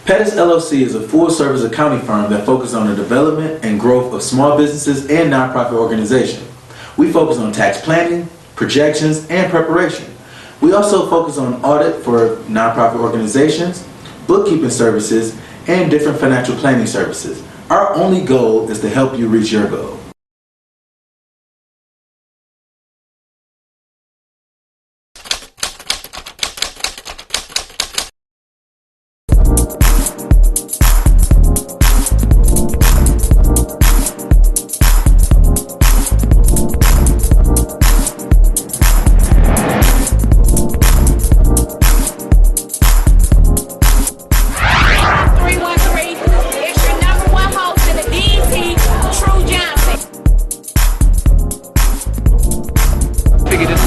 Pettis LLC is a full-service accounting firm that focuses on the development and growth of small businesses and nonprofit organizations. We focus on tax planning, projections, and preparation. We also focus on audit for nonprofit organizations, bookkeeping services, and different financial planning services. Our only goal is to help you reach your goal.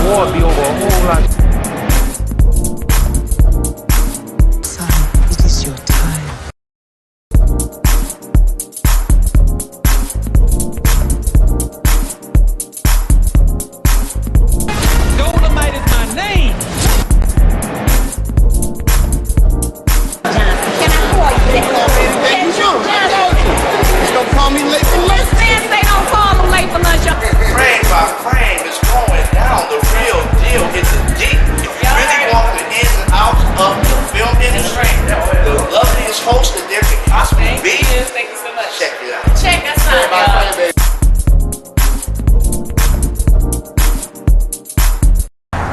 War be over a whole lot. Son, it is your time. Dolomite is my name. Can I call you that? Hey, you just don't call me late for lunch. Man, say don't call him late for lunch. Frame by frame is going down. The real deal is deep. If you really want the ins and outs of the film industry, the loveliest host that there can possibly be. Thank you so much. Check it out. Check us out, y'all.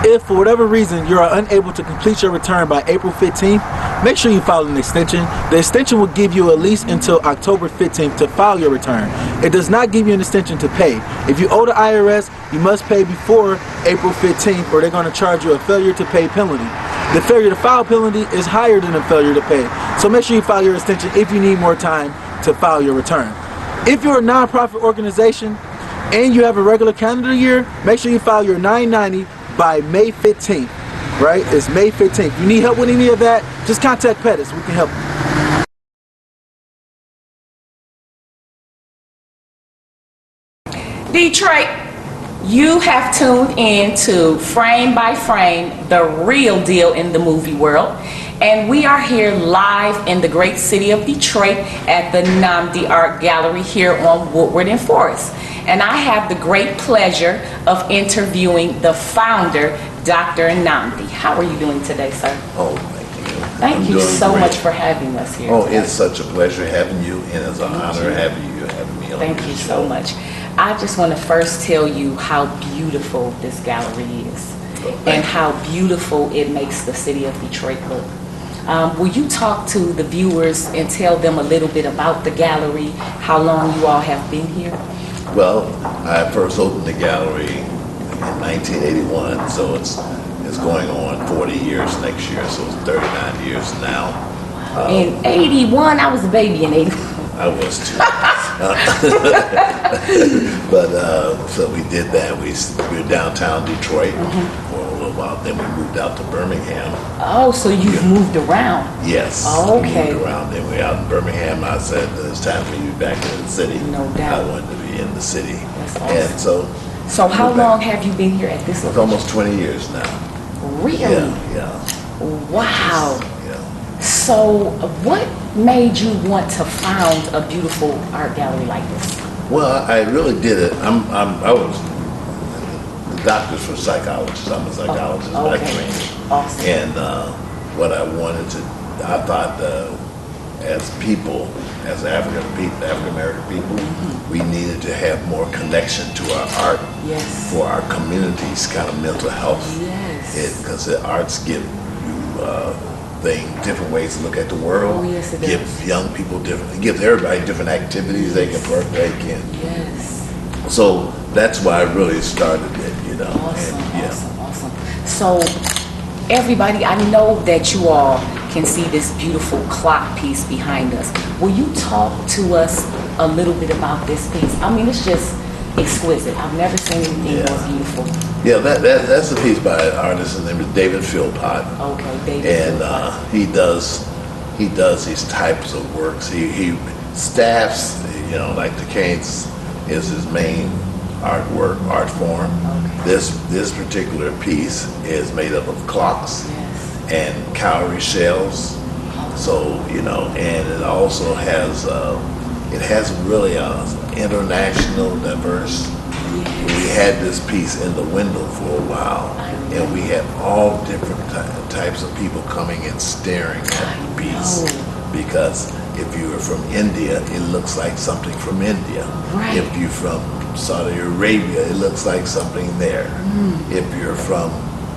If for whatever reason you are unable to complete your return by April 15th, make sure you file an extension. The extension will give you at least until October 15th to file your return. It does not give you an extension to pay. If you owe the IRS, you must pay before April 15th or they're going to charge you a failure to pay penalty. The failure to file penalty is higher than a failure to pay. So make sure you file your extension if you need more time to file your return. If you're a nonprofit organization and you have a regular calendar year, make sure you file your 990 by May 15th, right? It's May 15th. If you need help with any of that, just contact Pettis. We can help you. Detroit, you have tuned in to Frame by Frame, the real deal in the movie world. And we are here live in the great city of Detroit at the Nnamdi Art Gallery here on Woodward and Forest. And I have the great pleasure of interviewing the founder, Dr. Nnamdi. How are you doing today, sir? Oh, thank you. Thank you so much for having us here. Oh, today. it's such a pleasure having you, and it's an honor having you having me on Thank this you show. so much. I just want to first tell you how beautiful this gallery is and how beautiful it makes the city of Detroit look. Will you talk to the viewers and tell them a little bit about the gallery, how long you all have been here? Well, I first opened the gallery in 1981, so it's going on 40 years next year, so it's 39 years now. In 81, I was a baby in 81. I was too. But so we did that. We were downtown Detroit for a little while. Then we moved out to Birmingham. Oh, so you've moved around. Yes. Okay. We moved around. Then we were out in Birmingham. I said it's time for you back in the city. No doubt. I wanted to be in the city. That's awesome. And So how we're back. long have you been here at this It's location? almost 20 years now. Really? Yeah. Wow. Yeah. So what made you want to found a beautiful art gallery like this? Well, I really did it. I was the doctors for psychologists. I'm a psychologist by Okay. training. Awesome. And what I wanted to, I thought as people, as African American people, we needed to have more connection to our art Yes. for our communities' kind of mental health. Yes. Because the arts give you different ways to look at the world. Oh, yes, it Give does. young people different, give everybody different activities they can partake in. Yes. So that's why I really started it, you know. Awesome, and, yeah. awesome. So everybody, I know that you all can see this beautiful clock piece behind us. Will you talk to us a little bit about this piece? I mean, it's just exquisite. I've never seen anything Yeah. more beautiful. Yeah, that's a piece by an artist. His name is David Philpott. Okay, David. And he does these types of works. He staffs, you know, like the Canes is his main art form. Okay. This particular piece is made up of clocks Yes. and cowrie shells So, you know, and it also has, it has really a international diverse. We had this piece in the window for a while, and we had all different types of people coming and staring at the piece. Because if you are from India, it looks like something from India. Right. If you're from Saudi Arabia, it looks like something there. If you're from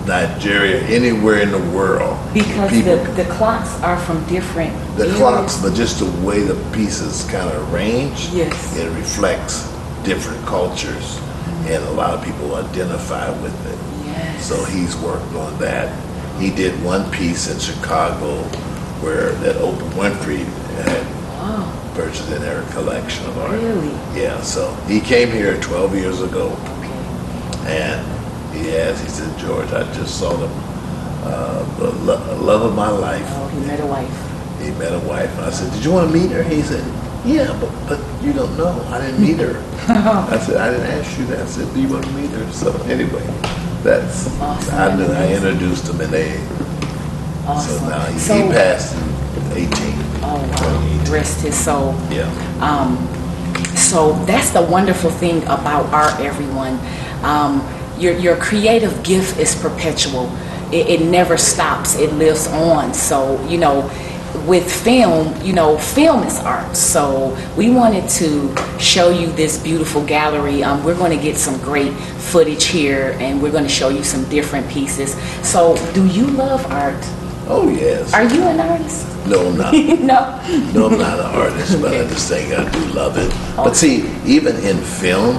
Nigeria, anywhere in the world. Because people, the clocks are from different the areas. clocks, but just the way the pieces kind of arranged, Yes. it reflects different cultures, and a lot of people identify with it. Yes. So he's worked on that. He did one piece in Chicago where that Oprah Winfrey had purchased in her collection of art. Really? Yeah, so he came here 12 years ago, and he said, George, I just saw the love of my life. Oh, he met a wife. He met a wife, and I said, did you want to meet her? He said, yeah, but you don't know. I didn't meet her. I said, I didn't ask you that. I said, do you want to meet her? So anyway, that's, Awesome. I introduced him, and Awesome. so now he passed in 18. Oh, wow. Rest his soul. Yeah. So that's the wonderful thing about art, everyone. Your creative gift is perpetual. It never stops. It lives on. So, you know, with film, you know, film is art. So we wanted to show you this beautiful gallery. We're going to get some great footage here, and we're going to show you some different pieces. So do you love art? Oh, yes. Are you an artist? No, I'm not. No. No, I'm not an artist, but I just think I do love it. But see, even in film,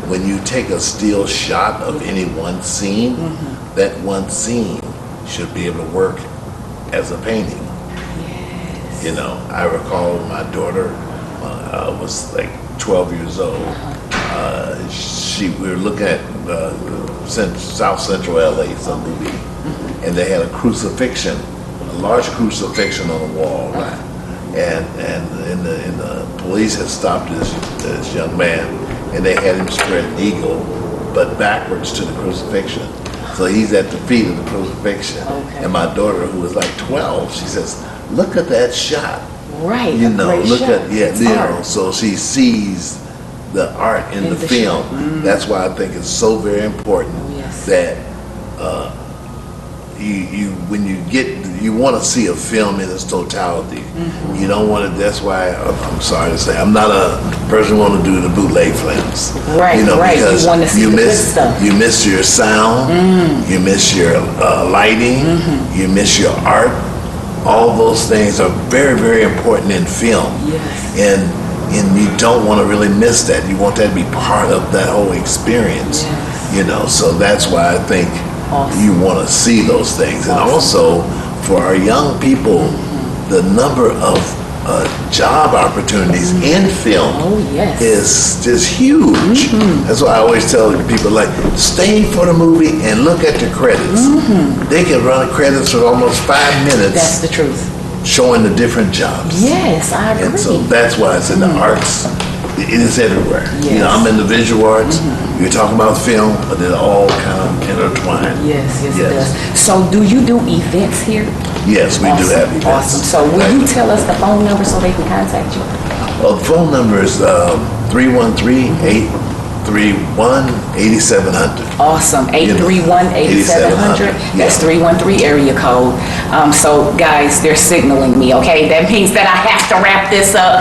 when you take a still shot of any one scene, that one scene should be able to work as a painting. Yes. You know, I recall my daughter was like 12 years old. We were looking at South Central LA, some movie, and they had a crucifixion, a large crucifixion on the wall, right? And the police had stopped this young man, and they had him spread eagle, but backwards to the crucifixion. So he's at the feet of the crucifixion. Okay. And my daughter, who was like 12, she says, "Look at that shot." Right. You a know, great look shot. at It's you know. art. So she sees the art in the the film. shot. That's why I think it's so very important Yes. that when you want to see a film in its totality. You don't want to. That's why I'm sorry to say I'm not a person who want to do the bootleg films. Right, You know, right. You because wanna see you the good miss stuff. you miss your sound, you miss your lighting, you miss your art. All those things are very, very important in film. Yes. And you don't want to really miss that. You want that to be part of that whole experience. Yes. You know, so that's why I think Awesome. you want to see those things. And also for our young people, the number of job opportunities in film Oh, yes. is just huge. That's why I always tell people, like, stay for the movie and look at the credits. They can run credits for almost 5 minutes That's the truth. showing the different jobs. Yes, I agree. And so that's why it's in the arts. It is everywhere. You know, Yes. I'm in the visual arts. You're talking about film, but they're all kind of intertwined. Yes, yes, Yes. it does. So do you do events here? Yes, we do have events. Awesome. So will you tell us the phone number so they can contact you? Well, the phone number is 313-831-8700. Awesome. 831-8700. That's 313 area code. So guys, they're signaling me, okay? That means that I have to wrap this up.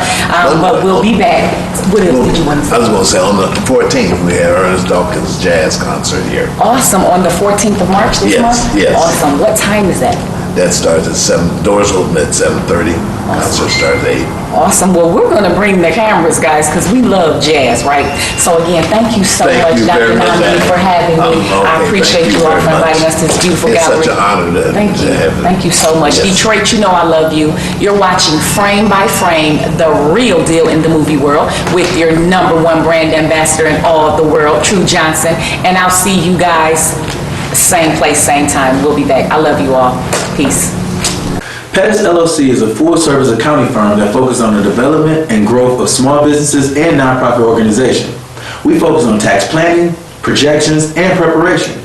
But we'll be back. What else did you want to I say? was going to say, on the 14th, we have Ernest Dawkins Jazz Concert here. Awesome. On the 14th of March this Yes, month? yes. Awesome. What time is that? That starts at 7, doors open at 7:30. Concert starts at 8. Awesome. Well, we're going to bring the cameras, guys, because we love jazz, right? So again, thank you so Thank much, you Dr. very much, Nandi, Ann. for having me. Okay, I appreciate thank you all very for much. inviting us to this beautiful It's gallery. such an honor to Thank you. have it. Thank you so much. Yes. Detroit, you know I love you. You're watching Frame by Frame, the real deal in the movie world, with your #1 brand ambassador in all of the world, True Johnson. And I'll see you guys same place, same time. We'll be back. I love you all. Peace. Pettis LLC is a full-service accounting firm that focuses on the development and growth of small businesses and nonprofit organizations. We focus on tax planning, projections, and preparation.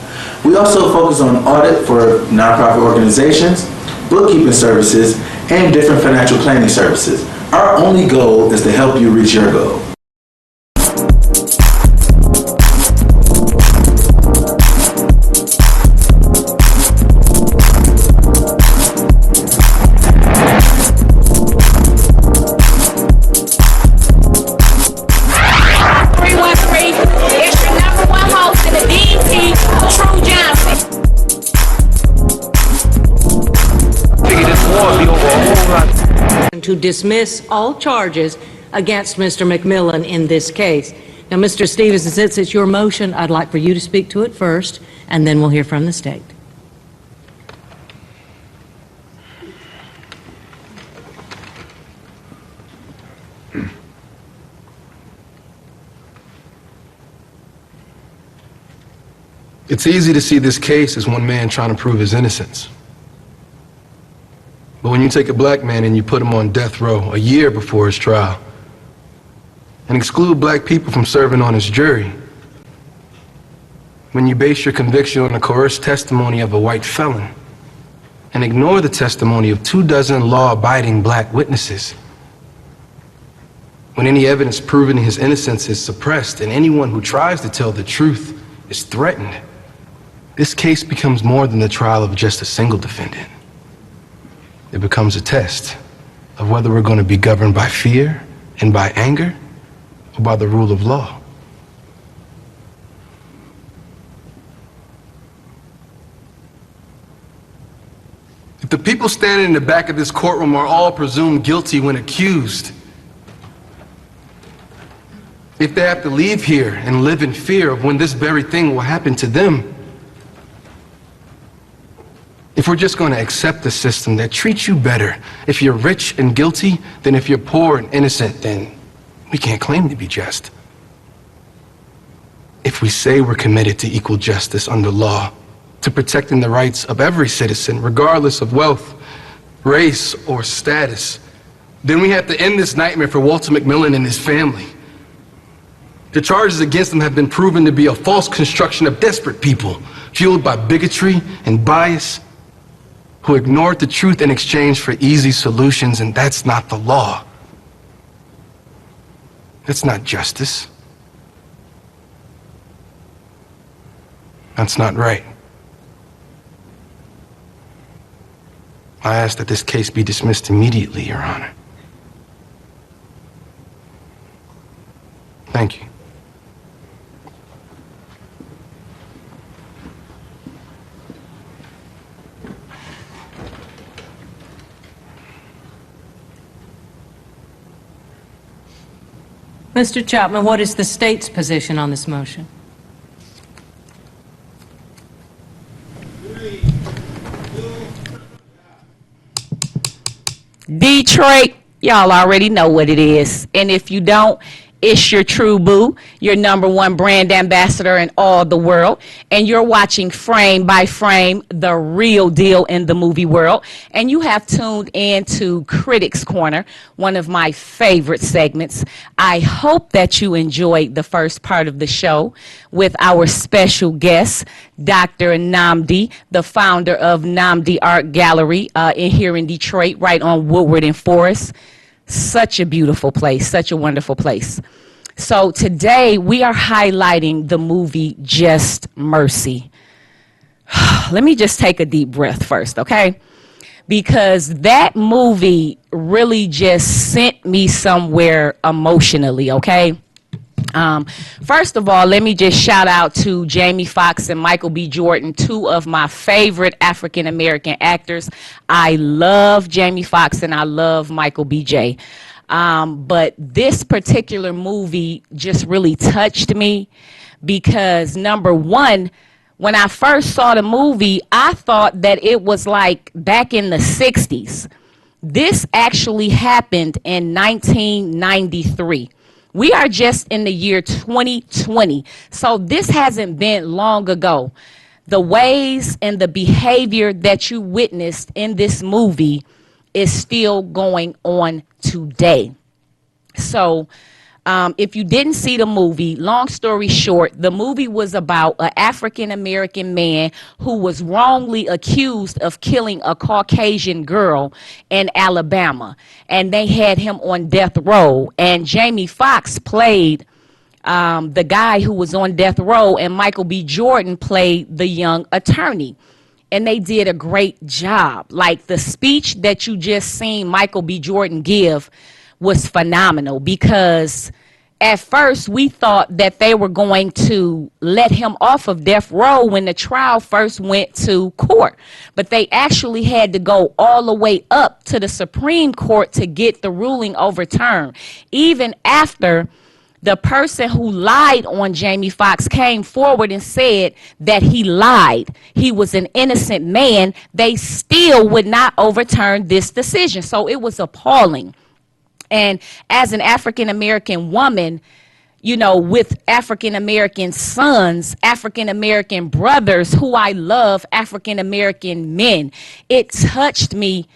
We also focus on audit for nonprofit organizations, bookkeeping services, and different financial planning services. Our only goal is to help you reach your goal. To dismiss all charges against Mr. McMillan in this case. Now, Mr. Stevenson, since it's your motion, I'd like for you to speak to it first, and then we'll hear from the state. It's easy to see this case as one man trying to prove his innocence. But when you take a black man and you put him on death row a year before his trial and exclude black people from serving on his jury, when you base your conviction on the coerced testimony of a white felon and ignore the testimony of 24 law-abiding black witnesses, when any evidence proving his innocence is suppressed and anyone who tries to tell the truth is threatened, this case becomes more than the trial of just a single defendant. It becomes a test of whether we're going to be governed by fear and by anger or by the rule of law. If the people standing in the back of this courtroom are all presumed guilty when accused, if they have to leave here and live in fear of when this very thing will happen to them, if we're just going to accept a system that treats you better if you're rich and guilty than if you're poor and innocent, then we can't claim to be just. If we say we're committed to equal justice under law, to protecting the rights of every citizen, regardless of wealth, race, or status, then we have to end this nightmare for Walter McMillan and his family. The charges against him have been proven to be a false construction of desperate people, fueled by bigotry and bias, who ignored the truth in exchange for easy solutions, and that's not the law. That's not justice. That's not right. I ask that this case be dismissed immediately, Your Honor. Thank you. Mr. Chapman, what is the state's position on this motion? Detroit, y'all already know what it is. And if you don't, it's your true boo, your #1 brand ambassador in all the world. And you're watching Frame by Frame, the real deal in the movie world. And you have tuned in to Critics Corner, one of my favorite segments. I hope that you enjoyed the first part of the show with our special guest, Dr. Nnamdi, the founder of Nnamdi Art Gallery here in Detroit, right on Woodward and Forest. Such a beautiful place, such a wonderful place. So today we are highlighting the movie Just Mercy. Let me just take a deep breath first, okay? Because that movie really just sent me somewhere emotionally, okay? First of all, let me just shout out to Jamie Foxx and Michael B. Jordan, two of my favorite African-American actors. I love Jamie Foxx and I love Michael B.J. But this particular movie just really touched me because, #1, when I first saw the movie, I thought that it was like back in the 60s. This actually happened in 1993. We are just in the year 2020, so this hasn't been long ago. The ways and the behavior that you witnessed in this movie is still going on today. So If you didn't see the movie, long story short, the movie was about an African-American man who was wrongly accused of killing a Caucasian girl in Alabama. And they had him on death row. And Jamie Foxx played the guy who was on death row, and Michael B. Jordan played the young attorney. And they did a great job. Like, the speech that you just seen Michael B. Jordan give was phenomenal, because at first we thought that they were going to let him off of death row when the trial first went to court. But they actually had to go all the way up to the Supreme Court to get the ruling overturned. Even after the person who lied on Jamie Foxx came forward and said that he lied, he was an innocent man, they still would not overturn this decision. So it was appalling. And as an African-American woman, you know, with African-American sons, African-American brothers who I love, African-American men, it touched me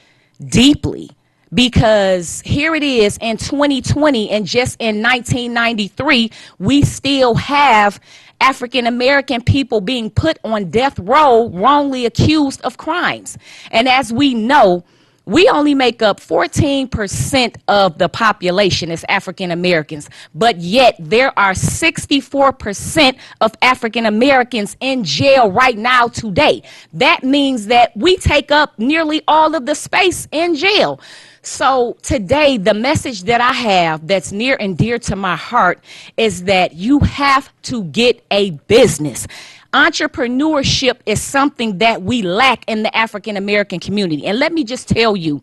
deeply. Because here it is in 2020, and just in 1993, we still have African-American people being put on death row, wrongly accused of crimes. And as we know, we only make up 14% of the population as African Americans, but yet there are 64% of African Americans in jail right now today. That means that we take up nearly all of the space in jail. So today, the message that I have that's near and dear to my heart is that you have to get a business. Entrepreneurship is something that we lack in the African American community. And let me just tell you,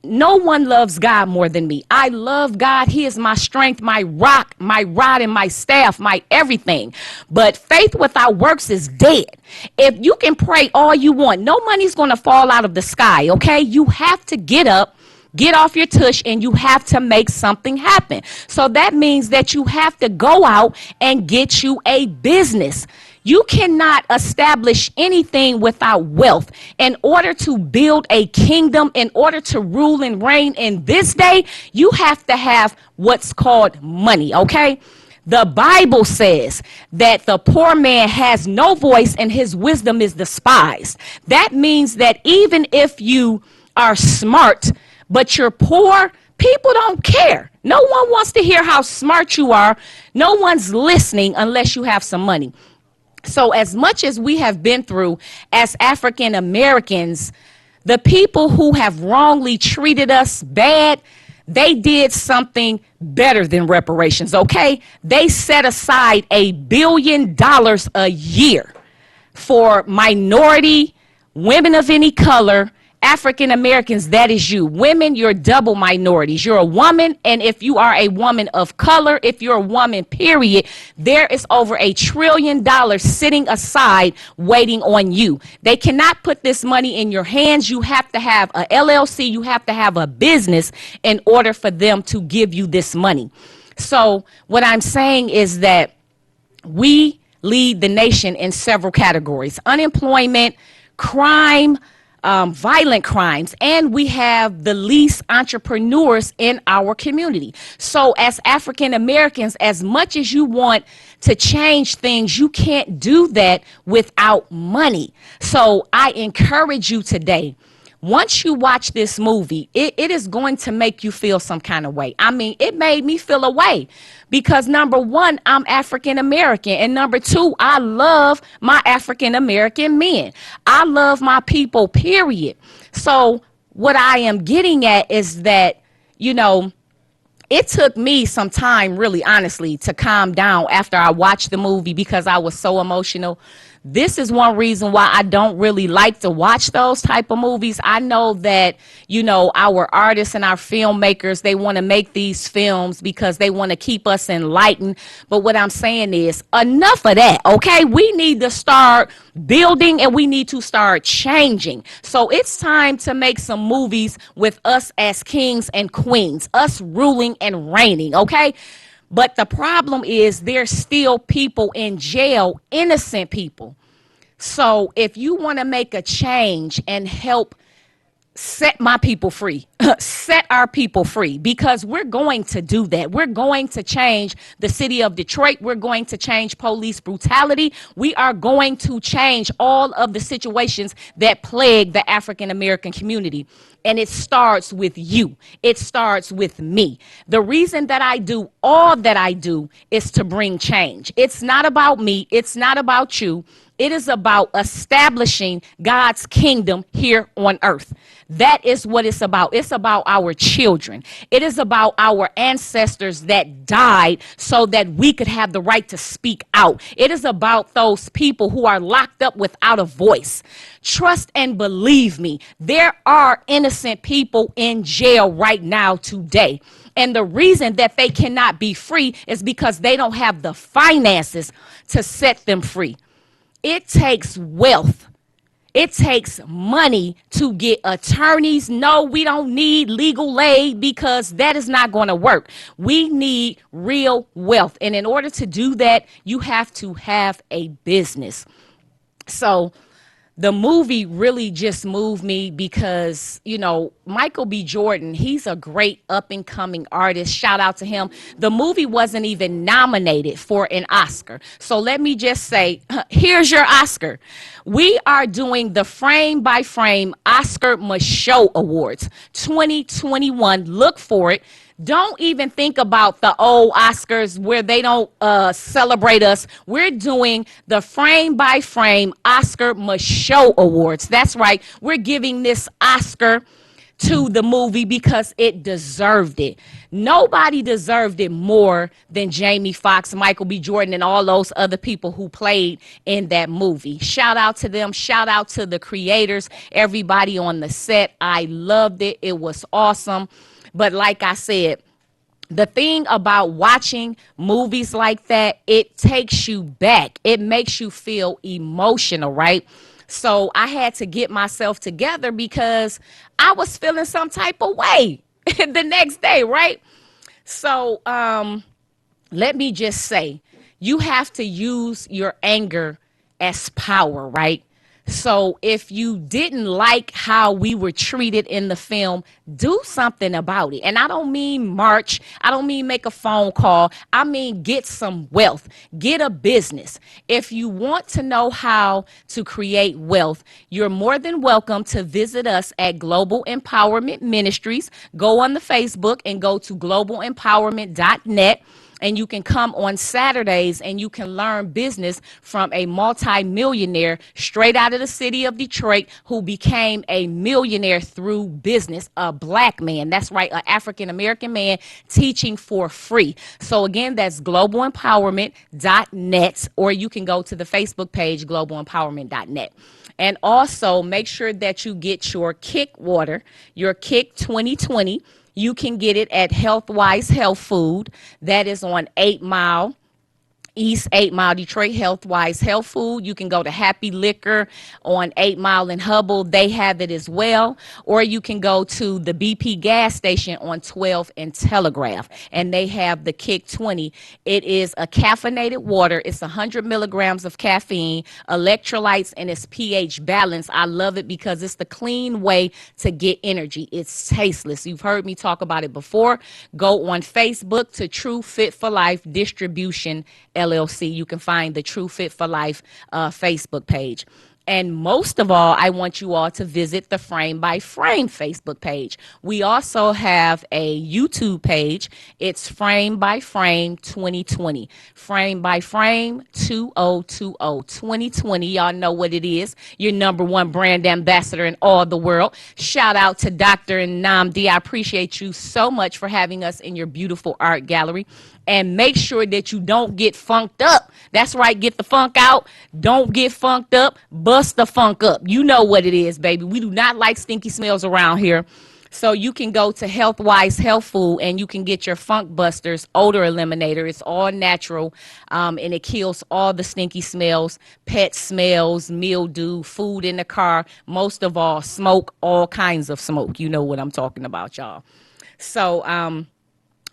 no one loves God more than me. I love God. He is my strength, my rock, my rod, and my staff, my everything. But faith without works is dead. If you can pray all you want, no money's going to fall out of the sky, okay? You have to get up, get off your tush, and you have to make something happen. So that means that you have to go out and get you a business. You cannot establish anything without wealth. In order to build a kingdom, in order to rule and reign in this day, you have to have what's called money, okay? The Bible says that the poor man has no voice and his wisdom is despised. That means that even if you are smart, but you're poor, people don't care. No one wants to hear how smart you are. No one's listening unless you have some money. So as much as we have been through as African Americans, the people who have wrongly treated us bad, they did something better than reparations, okay? They set aside $1 billion a year for minority, women of any color, African Americans. That is you. Women, you're double minorities. You're a woman, and if you are a woman of color, if you're a woman, period, there is over $1 trillion sitting aside waiting on you. They cannot put this money in your hands. You have to have a LLC. You have to have a business in order for them to give you this money. So what I'm saying is that we lead the nation in several categories: unemployment, crime, violent crimes, and we have the least entrepreneurs in our community. So as African Americans, as much as you want to change things, you can't do that without money. So I encourage you today, once you watch this movie, it is going to make you feel some kind of way. I mean, it made me feel a way because, number one, I'm African American, and number two, I love my African American men. I love my people, period. So what I am getting at is that, you know, it took me some time, really, honestly, to calm down after I watched the movie because I was so emotional. This is one reason why I don't really like to watch those type of movies. I know that, you know, our artists and our filmmakers, they want to make these films because they want to keep us enlightened. But what I'm saying is enough of that, okay? We need to start building and we need to start changing. So it's time to make some movies with us as kings and queens, us ruling and reigning, okay? But the problem is there's still people in jail, innocent people. So if you want to make a change and help set my people free, set our people free, because we're going to do that. We're going to change the city of Detroit. We're going to change police brutality. We are going to change all of the situations that plague the African American community. And it starts with you. It starts with me. The reason that I do all that I do is to bring change. It's not about me. It's not about you. It is about establishing God's kingdom here on earth. That is what it's about. It's about our children. It is about our ancestors that died so that we could have the right to speak out. It is about those people who are locked up without a voice. Trust and believe me, there are innocent people in jail right now today. And the reason that they cannot be free is because they don't have the finances to set them free. It takes wealth. It takes money to get attorneys. No, we don't need legal aid, because that is not going to work. We need real wealth. And in order to do that, you have to have a business. So the movie really just moved me because, you know, Michael B. Jordan, he's a great up-and-coming artist. Shout out to him. The movie wasn't even nominated for an Oscar. So let me just say, here's your Oscar. We are doing the Frame by Frame Oscar Micheaux Awards 2021. Look for it. Don't even think about the old Oscars where they don't celebrate us. We're doing the Frame by Frame Oscar Micheaux Awards. That's right. We're giving this Oscar to the movie because it deserved it. Nobody deserved it more than Jamie Foxx, Michael B. Jordan, and all those other people who played in that movie. Shout out to them. Shout out to the creators, everybody on the set. I loved it. It was awesome. But like I said, the thing about watching movies like that, it takes you back. It makes you feel emotional, right? So I had to get myself together because I was feeling some type of way the next day, right? So let me just say, you have to use your anger as power, right? So if you didn't like how we were treated in the film, do something about it. And I don't mean march. I don't mean make a phone call. I mean get some wealth. Get a business. If you want to know how to create wealth, you're more than welcome to visit us at Global Empowerment Ministries. Go on the Facebook and go to globalempowerment.net. And you can come on Saturdays and you can learn business from a multi-millionaire straight out of the city of Detroit who became a millionaire through business, a black man. That's right, an African-American man teaching for free. So again, that's globalempowerment.net, or you can go to the Facebook page, globalempowerment.net. And also make sure that you get your Kick water, your Kick 2020. You can get it at Healthwise Health Food. That is on 8 Mile, East 8 Mile, Detroit, Healthwise Health Food. You can go to Happy Liquor on 8 Mile in Hubble. They have it as well. Or you can go to the BP gas station on 12 and Telegraph, and they have the Kick 20. It is a caffeinated water. It's 100 milligrams of caffeine, electrolytes, and it's pH balanced. I love it because it's the clean way to get energy. It's tasteless. You've heard me talk about it before. Go on Facebook to True Fit for Life Distribution LLC. You can find the True Fit for Life Facebook page. And most of all, I want you all to visit the Frame by Frame Facebook page. We also have a YouTube page. It's Frame by Frame 2020. Frame by Frame 2020. Y'all know what it is. Your #1 brand ambassador in all the world. Shout out to Dr. Nnamdi. I appreciate you so much for having us in your beautiful art gallery. And make sure that you don't get funked up. That's right, get the funk out. Don't get funked up. Bust the funk up. You know what it is, baby. We do not like stinky smells around here. So you can go to Healthwise Health Food and you can get your Funk Busters odor eliminator. It's all natural, and it kills all the stinky smells, pet smells, mildew, food in the car, most of all, smoke, all kinds of smoke. You know what I'm talking about, y'all. So,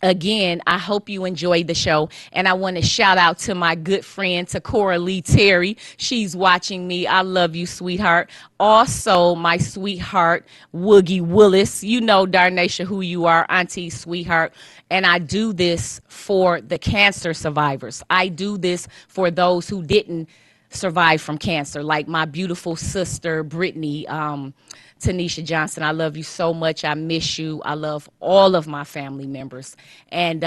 Again, I hope you enjoyed the show. And I want to shout out to my good friend, Takora Lee Terry. She's watching me. I love you, sweetheart. Also, my sweetheart, Woogie Willis. You know, Darnasha, who you are, Auntie, sweetheart. And I do this for the cancer survivors. I do this for those who didn't survive from cancer, like my beautiful sister, Brittany, Tanisha Johnson. I love you so much. I miss you. I love all of my family members. And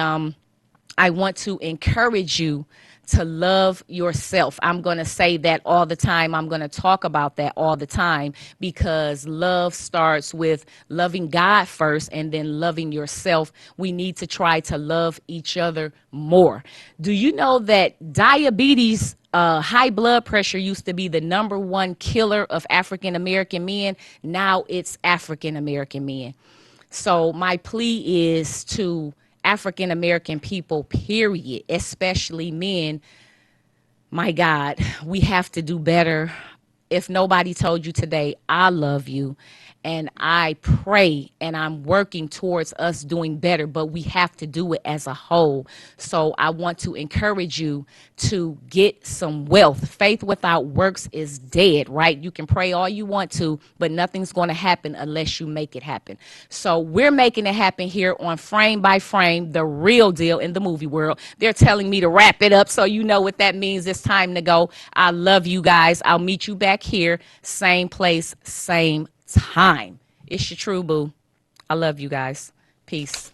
I want to encourage you to love yourself. I'm going to say that all the time. I'm going to talk about that all the time, because love starts with loving God first and then loving yourself. We need to try to love each other more. Do you know that diabetes, high blood pressure used to be the #1 killer of African American men? Now it's African American men. So my plea is to African American people, period, especially men. My God, we have to do better. If nobody told you today, I love you. And I pray and I'm working towards us doing better, but we have to do it as a whole. So I want to encourage you to get some wealth. Faith without works is dead, right? You can pray all you want to, but nothing's going to happen unless you make it happen. So we're making it happen here on Frame by Frame, the real deal in the movie world. They're telling me to wrap it up, so you know what that means. It's time to go. I love you guys. I'll meet you back here, same place, same time. It's your true boo. I love you guys. Peace.